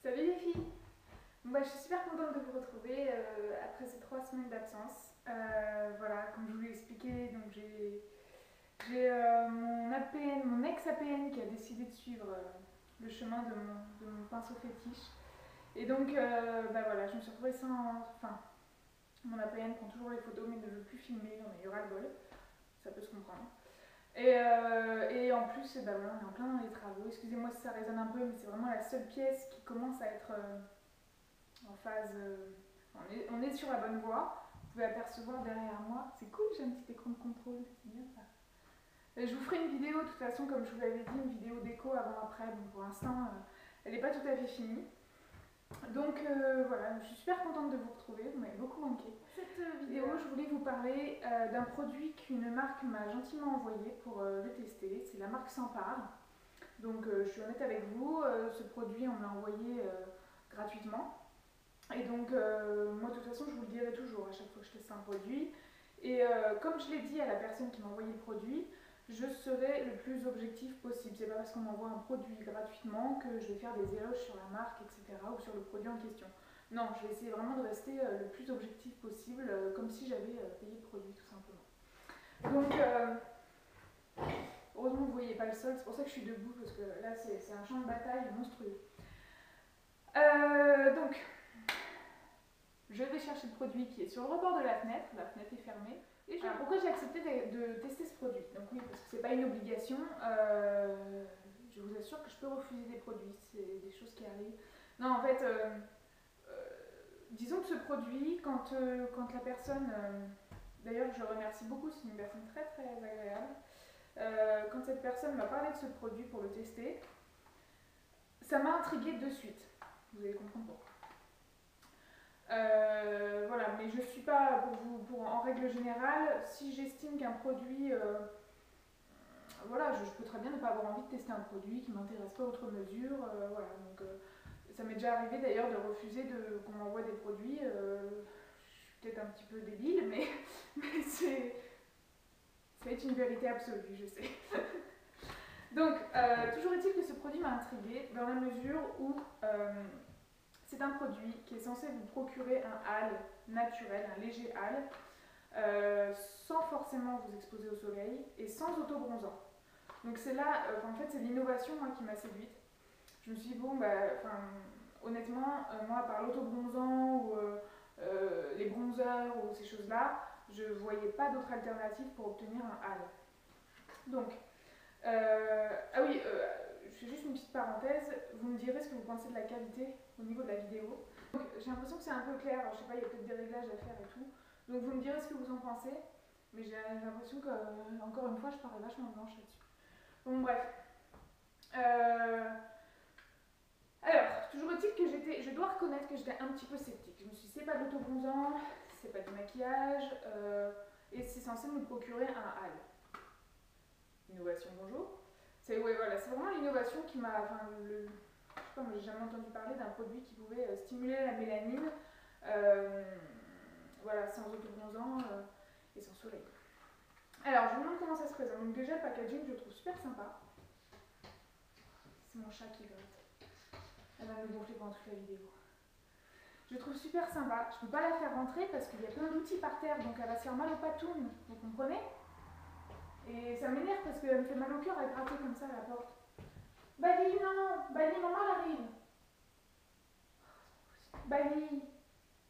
Salut les filles. Je suis super contente de vous retrouver après ces 3 semaines d'absence. Voilà, comme je vous l'ai expliqué, donc j'ai mon APN, mon ex-APN qui a décidé de suivre le chemin de mon pinceau fétiche. Et donc, voilà, je me suis retrouvée sans... Enfin, mon APN prend toujours les photos mais ne veut plus filmer, on a eu ras-le-bol. Ça peut se comprendre. Et en plus, voilà, on est en plein dans les travaux. Excusez-moi si ça résonne un peu, mais c'est vraiment la seule pièce qui commence à être en phase. On est sur la bonne voie. Vous pouvez apercevoir derrière moi. C'est cool, j'ai un petit écran de contrôle, c'est bien ça. Et je vous ferai une vidéo, de toute façon, comme je vous l'avais dit, une vidéo déco avant-après. Donc pour l'instant, elle n'est pas tout à fait finie. Donc voilà, je suis super contente de vous retrouver, vous m'avez beaucoup manqué. Cette vidéo, je voulais vous parler d'un produit qu'une marque m'a gentiment envoyé pour le tester. C'est la marque S'Empare. Donc je suis honnête avec vous, ce produit on me l'a envoyé gratuitement. Et donc moi de toute façon je vous le dirai toujours à chaque fois que je teste un produit. Et comme je l'ai dit à la personne qui m'a envoyé le produit, je serai le plus objectif possible. C'est pas parce qu'on m'envoie un produit gratuitement que je vais faire des éloges sur la marque, etc. ou sur le produit en question. Non, je vais essayer vraiment de rester le plus objectif possible, comme si j'avais payé le produit tout simplement. Donc heureusement vous ne voyez pas le sol, c'est pour ça que je suis debout, parce que là c'est un champ de bataille monstrueux. Donc, je vais chercher le produit qui est sur le rebord de la fenêtre est fermée. Et pourquoi j'ai accepté de tester ce produit? Donc oui, parce que c'est pas une obligation, je vous assure que je peux refuser des produits, c'est des choses qui arrivent. Non, en fait, disons que ce produit, quand la personne, d'ailleurs je remercie beaucoup, c'est une personne très très agréable, quand cette personne m'a parlé de ce produit pour le tester, ça m'a intriguée de suite. Vous allez comprendre pourquoi. Voilà, mais je ne suis pas, en règle générale, si j'estime qu'un produit, voilà, je peux très bien ne pas avoir envie de tester un produit qui ne m'intéresse pas outre mesure, voilà, donc ça m'est déjà arrivé d'ailleurs de refuser qu'on m'envoie des produits, je suis peut-être un petit peu débile, mais c'est une vérité absolue, je sais. Donc, toujours est-il que ce produit m'a intriguée dans la mesure où c'est un produit qui est censé vous procurer un hâle naturel, un léger hâle, sans forcément vous exposer au soleil et sans autobronzant. Donc c'est là, en fait c'est l'innovation qui m'a séduite. Je me suis dit bon, honnêtement, moi à part l'autobronzant ou les bronzers ou ces choses-là, je ne voyais pas d'autre alternative pour obtenir un hâle. Donc, ah oui, je fais juste une petite parenthèse, vous me direz ce que vous pensez de la qualité au niveau de la vidéo. Donc j'ai l'impression que c'est un peu clair, alors, je sais pas, il y a peut-être des réglages à faire et tout. Donc vous me direz ce que vous en pensez, mais j'ai l'impression que, encore une fois, je parais vachement blanche là-dessus. Donc bref. Alors, toujours est-il que je dois reconnaître que j'étais un petit peu sceptique. Je me suis dit, c'est pas de l'autobronzant, c'est pas du maquillage, et c'est censé nous procurer un hâle. Innovation, bonjour. C'est voilà, vraiment l'innovation qui m'a. Enfin, je sais pas, moi j'ai jamais entendu parler d'un produit qui pouvait stimuler la mélanine, voilà, sans autobronzant et sans soleil. Alors, je vous demande comment ça se présente. Donc, déjà, le packaging, je le trouve super sympa. C'est mon chat qui gratte. Elle va me gonfler pendant toute la vidéo. Je le trouve super sympa. Je ne peux pas la faire rentrer parce qu'il y a plein d'outils par terre, donc elle va se faire mal aux patounes. Vous comprenez? Et ça m'énerve parce qu'elle me fait mal au cœur à gratter comme ça à la porte. Bali, non! Bali, maman, elle arrive! Bali!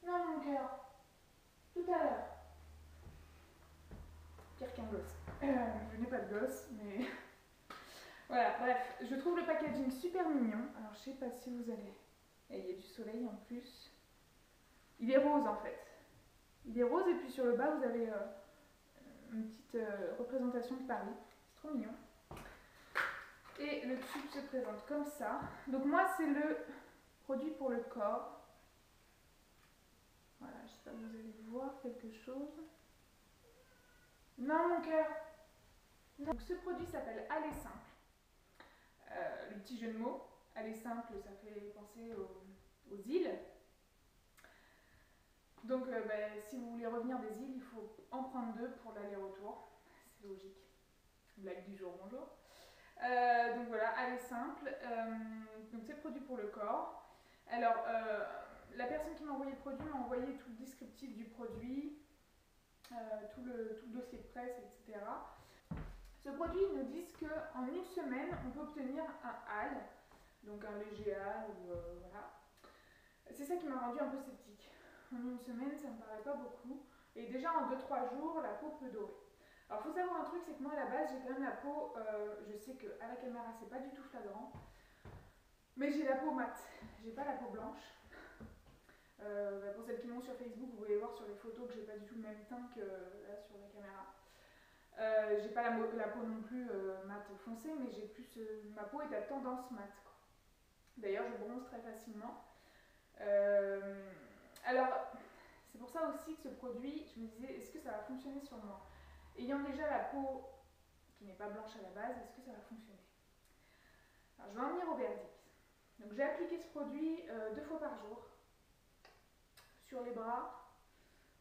Non, mon cœur! Tout à l'heure! Pire qu'un gosse. Je n'ai pas de gosse, mais. Voilà, bref, je trouve le packaging super mignon. Alors, je sais pas si vous allez. Et il y a du soleil en plus. Il est rose en fait. Il est rose et puis sur le bas, vous avez une petite représentation de Paris. C'est trop mignon. Et le tube se présente comme ça. Donc moi, c'est le produit pour le corps. Voilà, j'espère que vous allez voir quelque chose. Non, mon cœur. Donc ce produit s'appelle Aller Simple. Le petit jeu de mots. Aller Simple, ça fait penser aux îles. Donc si vous voulez revenir des îles, il faut en prendre 2 pour l'aller-retour. C'est logique. Blague du jour, bonjour. Donc voilà, Aller Simple. Donc c'est produit pour le corps. Alors, la personne qui m'a envoyé le produit m'a envoyé tout le descriptif du produit, tout le dossier de presse, etc. Ce produit, ils nous disent qu'en une semaine, on peut obtenir un HAL, donc un léger HAL, ou voilà. C'est ça qui m'a rendu un peu sceptique. En une semaine, ça me paraît pas beaucoup. Et déjà en 2-3 jours, la peau peut dorer. Alors, il faut savoir un truc, c'est que moi à la base, j'ai quand même la peau, je sais qu'à la caméra, c'est pas du tout flagrant, mais j'ai la peau mate, j'ai pas la peau blanche. Pour celles qui m'ont sur Facebook, vous pouvez voir sur les photos que j'ai pas du tout le même teint que là sur la caméra. J'ai pas la peau non plus mate foncée, mais j'ai plus ma peau est à tendance mate. D'ailleurs, je bronze très facilement. Alors, c'est pour ça aussi que ce produit, je me disais, est-ce que ça va fonctionner sur moi? Ayant déjà la peau qui n'est pas blanche à la base, est-ce que ça va fonctionner? Alors, je vais en venir au verdict. Donc, j'ai appliqué ce produit 2 fois par jour sur les bras.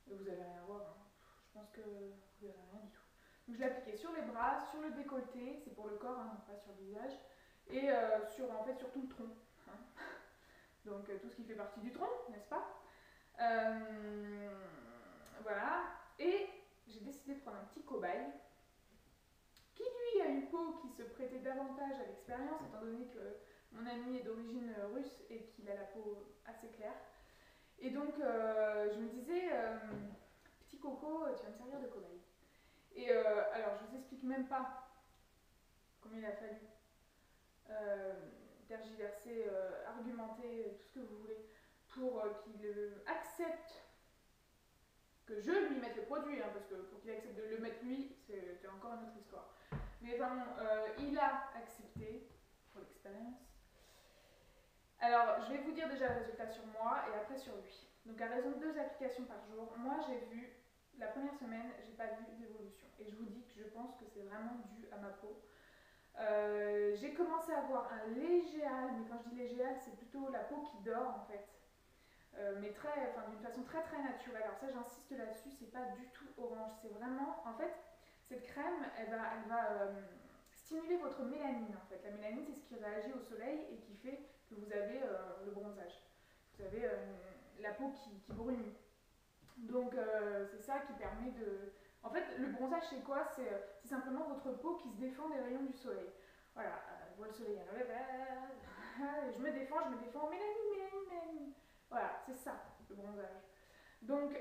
Vous allez rien voir, hein. Je pense que vous verrez rien du tout. Donc, je l'ai appliqué sur les bras, sur le décolleté, c'est pour le corps, hein, pas sur le visage, et en fait, sur tout le tronc. Hein. Donc, tout ce qui fait partie du tronc, n'est-ce pas? Voilà. Et j'ai décidé de prendre un petit cobaye qui, lui, a une peau qui se prêtait davantage à l'expérience, étant donné que mon ami est d'origine russe et qu'il a la peau assez claire. Et donc, je me disais, petit coco, tu vas me servir de cobaye. Et alors, je vous explique même pas combien il a fallu tergiverser, argumenter, tout ce que vous voulez, pour qu'il accepte que je lui mette le produit, hein, parce que pour qu'il accepte de le mettre lui, c'est encore une autre histoire. Mais vraiment, il a accepté pour l'expérience. Alors, je vais vous dire déjà le résultat sur moi et après sur lui. Donc, à raison de 2 applications par jour, moi j'ai vu, la première semaine, j'ai pas vu d'évolution. Et je vous dis que je pense que c'est vraiment dû à ma peau. J'ai commencé à avoir un léger hâle, mais quand je dis léger hâle, c'est plutôt la peau qui dort en fait. Mais d'une façon très très naturelle. Alors ça, j'insiste là-dessus, c'est pas du tout orange, c'est vraiment, en fait, cette crème, elle va stimuler votre mélanine en fait. La mélanine, c'est ce qui réagit au soleil et qui fait que vous avez le bronzage. Vous avez la peau qui brunit. Donc c'est ça qui permet de... En fait, le bronzage, c'est quoi? C'est simplement votre peau qui se défend des rayons du soleil. Voilà, je vois le soleil arriver, je me défends, mélanine. Voilà, c'est ça, le bronzage. Donc,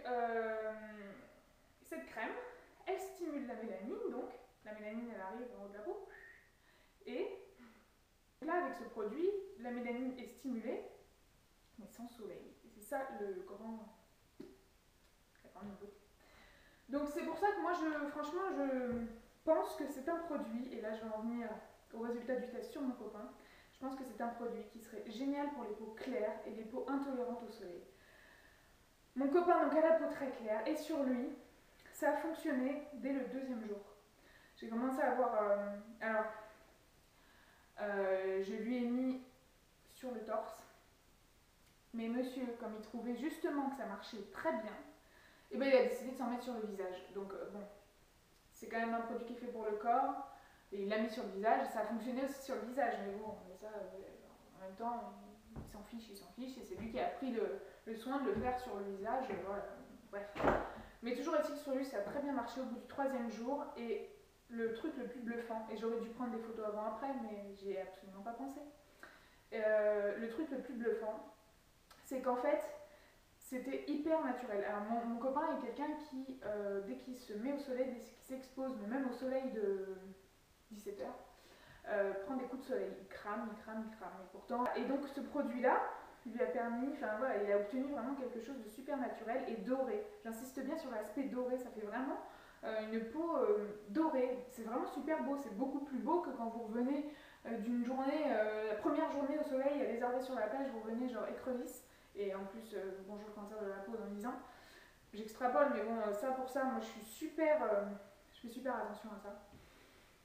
cette crème, elle stimule la mélanine, donc la mélanine, elle arrive en haut de la peau. Et là, avec ce produit, la mélanine est stimulée, mais sans soleil. Et c'est ça la grande nouveauté. Donc, c'est pour ça que moi, franchement, je pense que c'est un produit, et là, je vais en venir au résultat du test sur mon copain. Je pense que c'est un produit qui serait génial pour les peaux claires et les peaux intolérantes au soleil. Mon copain donc a la peau très claire et sur lui, ça a fonctionné dès le 2e jour. J'ai commencé à avoir... je lui ai mis sur le torse, mais monsieur, comme il trouvait justement que ça marchait très bien, et ben il a décidé de s'en mettre sur le visage. Donc bon, c'est quand même un produit qui est fait pour le corps, et il l'a mis sur le visage, ça a fonctionné aussi sur le visage, mais bon, ça, en même temps, il s'en fiche, et c'est lui qui a pris le soin de le faire sur le visage, voilà, bref. Mais toujours est-il sur lui, ça a très bien marché au bout du 3e jour, et le truc le plus bluffant, et j'aurais dû prendre des photos avant-après, mais j'y ai absolument pas pensé. Le truc le plus bluffant, c'est qu'en fait, c'était hyper naturel. Alors mon copain est quelqu'un qui, dès qu'il se met au soleil, dès qu'il s'expose, mais même au soleil de 17h, prend des coups de soleil. Il crame. Et pourtant, et donc ce produit-là lui a permis, enfin voilà, il a obtenu vraiment quelque chose de super naturel et doré. J'insiste bien sur l'aspect doré, ça fait vraiment une peau dorée. C'est vraiment super beau, c'est beaucoup plus beau que quand vous revenez d'une journée, la première journée au soleil, lézardé sur la plage, vous revenez genre écrevisse. Et en plus, bonjour le cancer de la peau en disant, j'extrapole, mais bon, ça pour ça, moi je fais super attention à ça.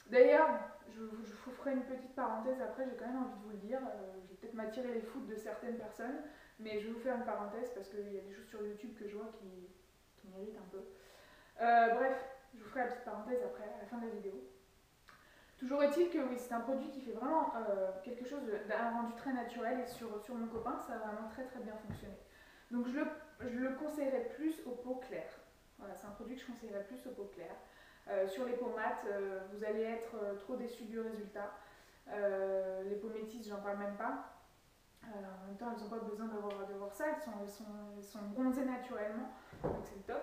D'ailleurs, je vous ferai une petite parenthèse après, j'ai quand même envie de vous le dire, je vais peut-être m'attirer les foudres de certaines personnes, mais je vais vous faire une parenthèse parce qu'il y a des choses sur YouTube que je vois qui m'irritent un peu. Bref, je vous ferai la petite parenthèse après, à la fin de la vidéo. Toujours est-il que oui, c'est un produit qui fait vraiment quelque chose d'un rendu très naturel et sur mon copain, ça a vraiment très très bien fonctionné. Donc je le conseillerais plus aux peaux claires. Voilà, c'est un produit que je conseillerais plus aux peaux claires. Sur les peaux mates, vous allez être trop déçus du résultat. Les peaux métisses, j'en parle même pas. En même temps, elles n'ont pas besoin de voir ça, elles sont bronzées naturellement, donc c'est le top.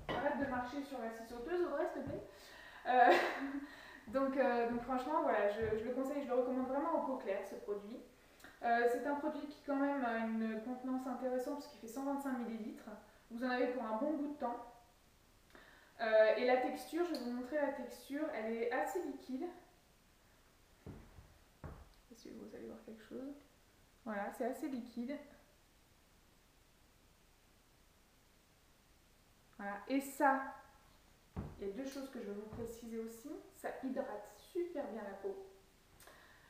Arrête de marcher sur la scie sauteuse, Audrey, s'il te plaît. Euh, donc franchement, voilà, je le conseille, je le recommande vraiment aux peaux claires, ce produit. C'est un produit qui quand même a une contenance intéressante parce qu'il fait 125 millilitres. Vous en avez pour un bon bout de temps. Et la texture, je vais vous montrer la texture, elle est assez liquide. Je sais pas si vous allez voir quelque chose. Voilà, c'est assez liquide. Voilà. Et ça, il y a deux choses que je vais vous préciser aussi. Ça hydrate super bien la peau.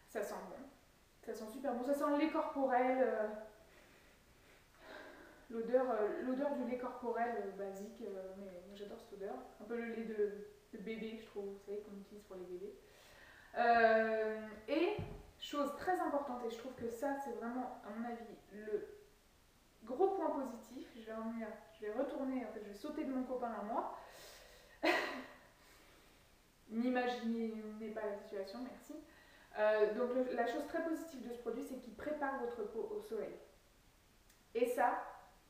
Ça sent bon. Ça sent super bon. Ça sent le lait corporel. L'odeur du lait corporel basique. Mais moi j'adore cette odeur. Un peu le lait de bébé, je trouve. Vous savez, qu'on utilise pour les bébés. Et chose très importante, et je trouve que ça c'est vraiment, à mon avis, le gros point positif. Je vais retourner, en fait, je vais sauter de mon copain à moi. N'imaginez pas la situation, merci. Donc la chose très positive de ce produit, c'est qu'il prépare votre peau au soleil. Et ça,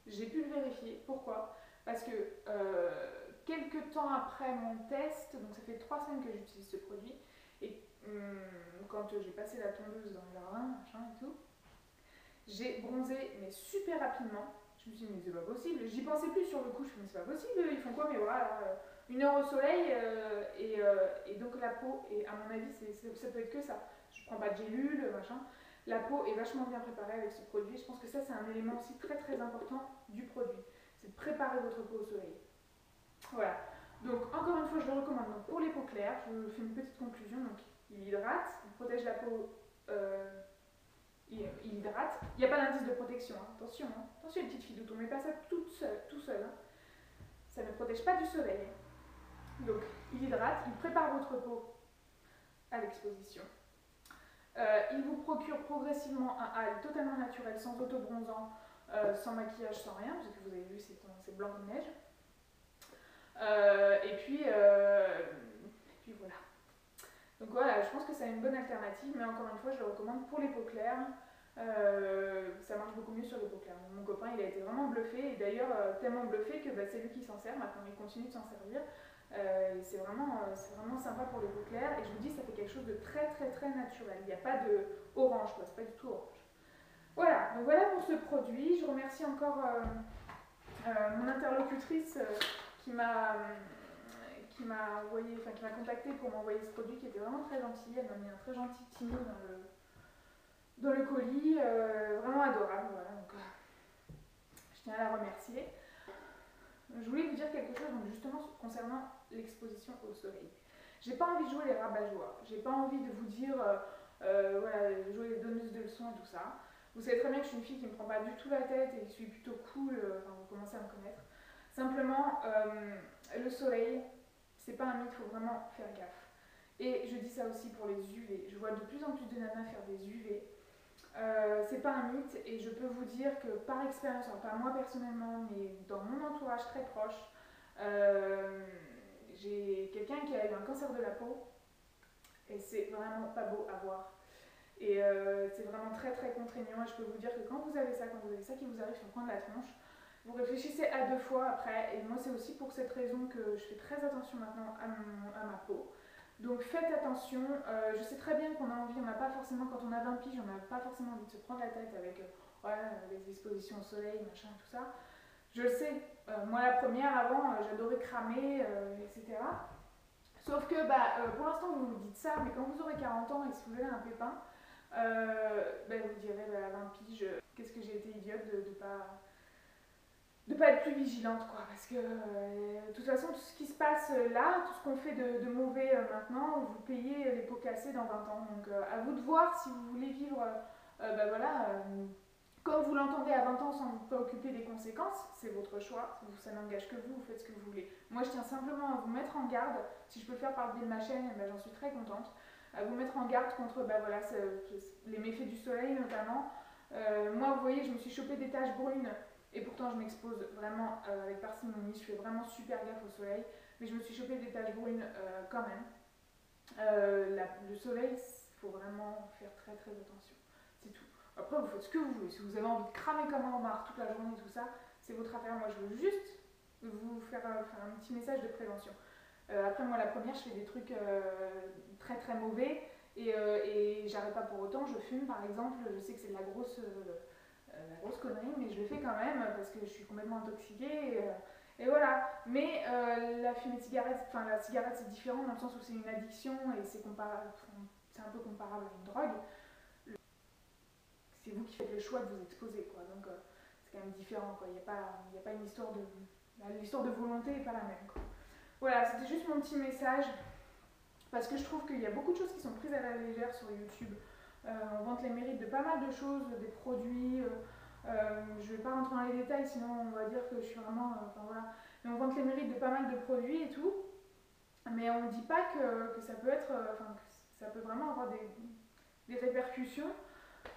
j'ai pu le vérifier. Pourquoi? Parce que quelques temps après mon test, donc ça fait 3 semaines que j'utilise ce produit, et quand j'ai passé la tondeuse dans le jardin, machin et tout, j'ai bronzé mais super rapidement. Je me suis dit mais c'est pas possible. J'y pensais plus sur le coup, je me suis dit mais c'est pas possible, ils font quoi mes bras alors, 1 heure au soleil et donc la peau, et à mon avis ça peut être que ça. Je prends pas de gélule, machin. La peau est vachement bien préparée avec ce produit. Je pense que ça c'est un élément aussi très très important du produit. C'est de préparer votre peau au soleil. Voilà. Donc encore une fois je le recommande. Donc, pour les peaux claires, je fais une petite conclusion. Donc il hydrate, il protège la peau. Il hydrate. Il n'y a pas d'indice de protection, hein. Attention, hein. Attention les petites filles, on ne met pas ça tout seul. Hein. Ça ne protège pas du soleil. Donc il hydrate, il prépare votre peau à l'exposition. Il vous procure progressivement un hâle totalement naturel, sans autobronzant, sans maquillage, sans rien, parce que vous avez vu c'est blanc comme neige. Et puis voilà. Donc voilà, je pense que c'est une bonne alternative, mais encore une fois, je le recommande pour les peaux claires. Ça marche beaucoup mieux sur les peaux claires. Mon copain, il a été vraiment bluffé, et d'ailleurs tellement bluffé que c'est lui qui s'en sert maintenant, il continue de s'en servir. C'est vraiment sympa pour les peaux claires, et je vous dis, ça fait quelque chose de très très très naturel. Il n'y a pas de orange, quoi, c'est pas du tout orange. Voilà, donc voilà pour ce produit. Je remercie encore mon interlocutrice qui m'a contacté pour m'envoyer ce produit, qui était vraiment très gentil. Elle m'a mis un très gentil petit mot dans le colis, vraiment adorable. Voilà, donc je tiens à la remercier. Je voulais vous dire quelque chose donc justement concernant l'exposition au soleil. J'ai pas envie de jouer les rabat-joie. J'ai pas envie de vous dire voilà, jouer les donneuses de leçons et tout ça. Vous savez très bien que je suis une fille qui me prend pas du tout la tête et que je suis plutôt cool. Enfin, vous commencez à me connaître. Simplement, le soleil, c'est pas un mythe, il faut vraiment faire gaffe. Et je dis ça aussi pour les UV. Je vois de plus en plus de nanas faire des UV. C'est pas un mythe, et je peux vous dire que par expérience, alors pas moi personnellement, mais dans mon entourage très proche, j'ai quelqu'un qui a eu un cancer de la peau, et c'est vraiment pas beau à voir. Et c'est vraiment très très contraignant, et je peux vous dire que quand vous avez ça qui vous arrive sur le coin de la tronche, vous réfléchissez à 2 fois après, et moi c'est aussi pour cette raison que je fais très attention maintenant à ma peau. Donc faites attention, je sais très bien qu'on a envie, on n'a pas forcément, quand on a 20 piges, on n'a pas forcément envie de se prendre la tête avec les expositions au soleil, machin, tout ça. Je le sais, moi la première avant, j'adorais cramer, etc. Sauf que pour l'instant vous vous dites ça, mais quand vous aurez 40 ans et si vous avez un pépin, vous direz à 20 piges, qu'est-ce que j'ai été idiote de pas être plus vigilante, quoi, parce que de toute façon tout ce qui se passe là, tout ce qu'on fait de mauvais maintenant, vous payez les pots cassés dans 20 ans, donc à vous de voir si vous voulez vivre comme vous l'entendez à 20 ans sans vous préoccuper des conséquences. C'est votre choix, ça n'engage que vous faites ce que vous voulez. Moi je tiens simplement à vous mettre en garde, si je peux le faire par le biais de ma chaîne, j'en suis très contente. à vous mettre en garde contre voilà, les méfaits du soleil notamment. Moi, vous voyez, je me suis chopé des taches brunes et pourtant je m'expose vraiment avec parcimonie, je fais vraiment super gaffe au soleil, mais je me suis chopé des taches brunes quand même. Le soleil, il faut vraiment faire très très attention, c'est tout. Après, vous faites ce que vous voulez, si vous avez envie de cramer comme un homard toute la journée, tout ça, c'est votre affaire. Moi, je veux juste vous faire un petit message de prévention. Après, moi, la première, je fais des trucs très très mauvais et j'arrête pas pour autant. Je fume, par exemple. Je sais que c'est de la grosse connerie, mais je le fais quand même parce que je suis complètement intoxiquée. Et voilà. Mais la fumée de cigarette, enfin la cigarette, c'est différent dans le sens où c'est une addiction et c'est un peu comparable à une drogue. C'est vous qui faites le choix de vous exposer, quoi. Donc c'est quand même différent, quoi. Il n'y a pas une histoire de... L'histoire de volonté n'est pas la même, quoi. Voilà, c'était juste mon petit message, parce que je trouve qu'il y a beaucoup de choses qui sont prises à la légère sur YouTube. On vante les mérites de pas mal de choses, des produits. Je ne vais pas rentrer dans les détails, sinon on va dire que je suis vraiment... Enfin voilà. Mais on vante les mérites de pas mal de produits et tout. Mais on ne dit pas que ça peut être... Enfin, que ça peut vraiment avoir des répercussions.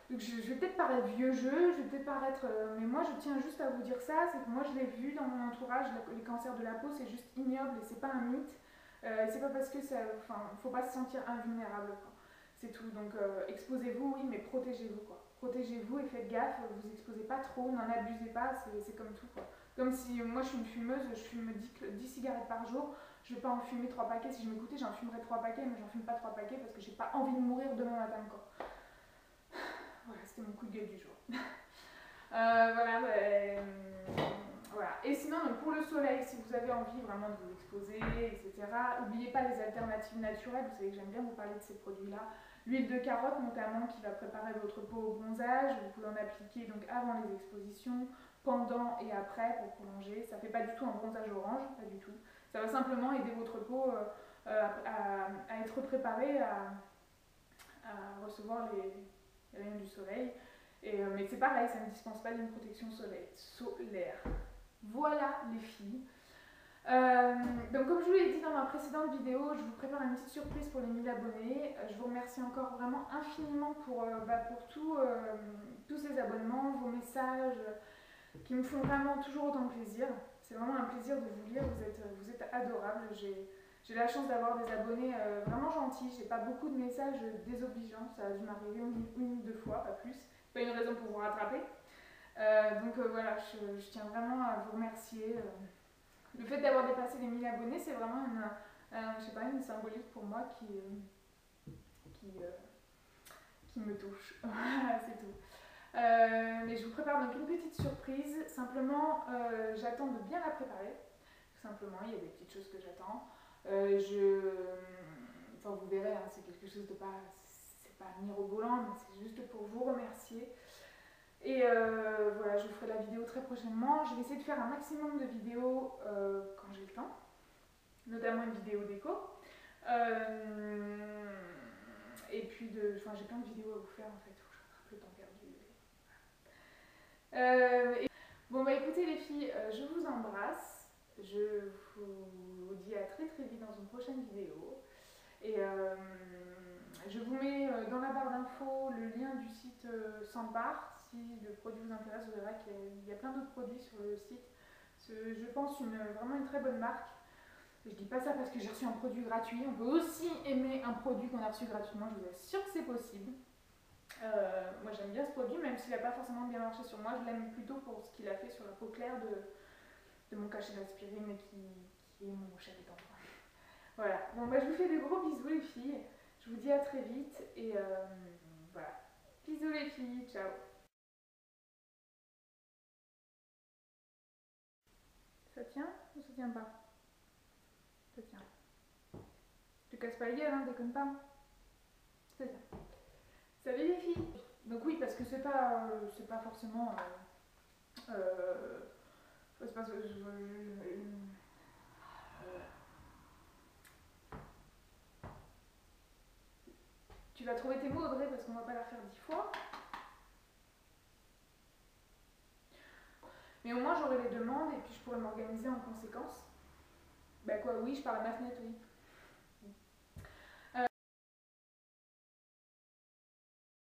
Donc je vais peut-être paraître vieux jeu, je vais peut-être paraître... mais moi je tiens juste à vous dire ça, c'est que moi je l'ai vu dans mon entourage, les cancers de la peau c'est juste ignoble et c'est pas un mythe. C'est pas parce que ça... Enfin, faut pas se sentir invulnérable, quoi. C'est tout, donc exposez-vous, oui, mais protégez-vous, quoi. Protégez-vous et faites gaffe, vous exposez pas trop, n'en abusez pas, c'est comme tout, quoi. Comme si moi je suis une fumeuse, je fume 10 cigarettes par jour, je vais pas en fumer 3 paquets, si je m'écoutais j'en fumerais 3 paquets, mais j'en fume pas 3 paquets parce que j'ai pas envie de mourir demain matin, quoi. Voilà, c'était mon coup de gueule du jour. Voilà, voilà. Et sinon, donc pour le soleil, si vous avez envie vraiment de vous exposer, etc., n'oubliez pas les alternatives naturelles. Vous savez que j'aime bien vous parler de ces produits-là. L'huile de carotte notamment qui va préparer votre peau au bronzage. Vous pouvez en appliquer donc avant les expositions, pendant et après pour prolonger. Ça ne fait pas du tout un bronzage orange, pas du tout. Ça va simplement aider votre peau à être préparée à recevoir les rayons du soleil. Mais c'est pareil, ça ne dispense pas d'une protection solaire. Voilà les filles. Donc comme je vous l'ai dit dans ma précédente vidéo, je vous prépare une petite surprise pour les 1000 abonnés. Je vous remercie encore vraiment infiniment pour tous ces abonnements, vos messages qui me font vraiment toujours autant de plaisir. C'est vraiment un plaisir de vous lire, vous êtes adorables. J'ai la chance d'avoir des abonnés vraiment gentils, j'ai pas beaucoup de messages désobligeants, ça a dû m'arriver une ou deux fois, pas plus. Pas une raison pour vous rattraper. Voilà, je tiens vraiment à vous remercier. Le fait d'avoir dépassé les 1000 abonnés, c'est vraiment je sais pas, une symbolique pour moi qui me touche. Voilà, c'est tout. Mais je vous prépare donc une petite surprise. Simplement, j'attends de bien la préparer. Tout simplement, il y a des petites choses que j'attends. Enfin, vous verrez, hein, c'est quelque chose de pas... C'est pas mirobolant, mais c'est juste pour vous remercier. Et voilà, je vous ferai la vidéo très prochainement. Je vais essayer de faire un maximum de vidéos quand j'ai le temps, notamment une vidéo déco. Et puis, j'ai plein de vidéos à vous faire en fait, faut que je rattrape le temps perdu. Bon bah écoutez les filles, je vous embrasse. Je vous dis à très très vite dans une prochaine vidéo. Et je vous mets dans la barre d'infos le lien du site Sampar. Si le produit vous intéresse, vous verrez qu'il y a plein d'autres produits sur le site. Je pense vraiment une très bonne marque. Je dis pas ça parce que j'ai reçu un produit gratuit. On peut aussi aimer un produit qu'on a reçu gratuitement. Je vous assure que c'est possible. Moi j'aime bien ce produit, même s'il n'a pas forcément bien marché sur moi. Je l'aime plutôt pour ce qu'il a fait sur la peau claire de mon cachet d'aspirine qui est mon chéri d'enfant. Voilà. Bon bah je vous fais de gros bisous les filles. Je vous dis à très vite et voilà. Bisous les filles, ciao. Ça tient ou ça tient pas? Ça tient. Je te casse pas les gueules, hein, déconne pas. Ça tient. Salut les filles. Donc oui, parce que c'est pas forcément... c'est pas... Tu vas trouver tes mots Audrey parce qu'on va pas la faire 10 fois. Mais au moins j'aurai les demandes et puis je pourrai m'organiser en conséquence. Bah quoi, oui, je pars à ma fenêtre, oui.